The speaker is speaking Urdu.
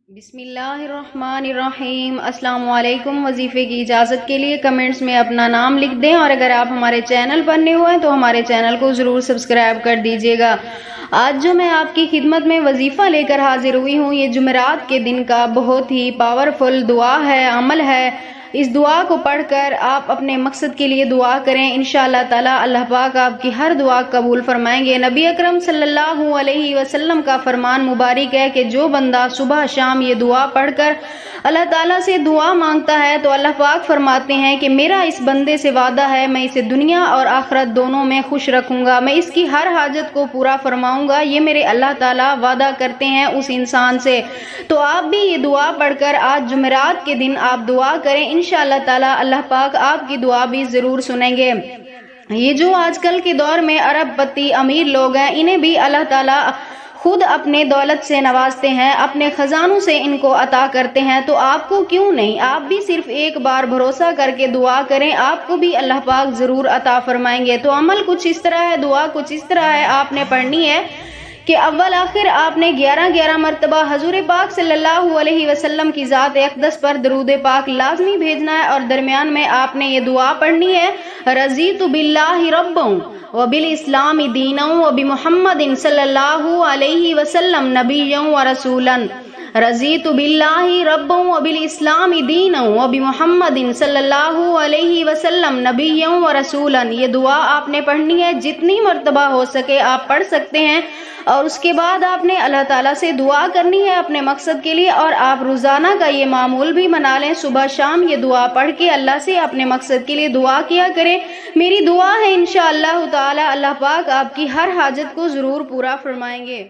بسم اللہ الرحمن الرحیم۔ السلام علیکم۔ وظیفے کی اجازت کے لیے کمنٹس میں اپنا نام لکھ دیں، اور اگر آپ ہمارے چینل پر نئے ہوئے ہیں تو ہمارے چینل کو ضرور سبسکرائب کر دیجیے گا۔ آج جو میں آپ کی خدمت میں وظیفہ لے کر حاضر ہوئی ہوں، یہ جمعرات کے دن کا بہت ہی پاورفل دعا ہے، عمل ہے۔ اس دعا کو پڑھ کر آپ اپنے مقصد کے لیے دعا کریں، انشاءاللہ تعالی اللہ پاک آپ کی ہر دعا قبول فرمائیں گے۔ نبی اکرم صلی اللہ علیہ وسلم کا فرمان مبارک ہے کہ جو بندہ صبح شام یہ دعا پڑھ کر اللہ تعالیٰ سے دعا مانگتا ہے تو اللہ پاک فرماتے ہیں کہ میرا اس بندے سے وعدہ ہے، میں اسے دنیا اور آخرت دونوں میں خوش رکھوں گا، میں اس کی ہر حاجت کو پورا فرماؤں گا۔ یہ میرے اللہ تعالیٰ وعدہ کرتے ہیں اس انسان سے۔ تو آپ بھی یہ دعا پڑھ کر آج جمعرات کے دن آپ دعا کریں، انشاءاللہ تعالیٰ اللہ پاک آپ کی دعا بھی ضرور سنیں گے۔ یہ جو آج کل کے دور میں ارب پتی امیر لوگ ہیں، انہیں بھی اللہ تعالیٰ خود اپنے دولت سے نوازتے ہیں، اپنے خزانوں سے ان کو عطا کرتے ہیں، تو آپ کو کیوں نہیں؟ آپ بھی صرف ایک بار بھروسہ کر کے دعا کریں، آپ کو بھی اللہ پاک ضرور عطا فرمائیں گے۔ تو عمل کچھ اس طرح ہے، دعا کچھ اس طرح ہے، آپ نے پڑھنی ہے کہ اول آخر آپ نے 11 مرتبہ حضور پاک صلی اللہ علیہ وسلم کی ذات اقدس پر درود پاک لازمی بھیجنا ہے، اور درمیان میں آپ نے یہ دعا پڑھنی ہے، رضیت باللہ ربا وبالاسلام دینا وبمحمد صلی اللہ علیہ وسلم نبیا ورسولا۔ رضیت باللہ ربا وبالاسلام دینا وبمحمد صلی اللہ علیہ وسلم نبیا ورسولا۔ یہ دعا آپ نے پڑھنی ہے، جتنی مرتبہ ہو سکے آپ پڑھ سکتے ہیں، اور اس کے بعد آپ نے اللہ تعالیٰ سے دعا کرنی ہے اپنے مقصد کے لیے، اور آپ روزانہ کا یہ معمول بھی بنا لیں، صبح شام یہ دعا پڑھ کے اللہ سے اپنے مقصد کے لیے دعا کیا کریں۔ میری دعا ہے انشاءاللہ تعالی اللہ پاک آپ کی ہر حاجت کو ضرور پورا فرمائیں گے۔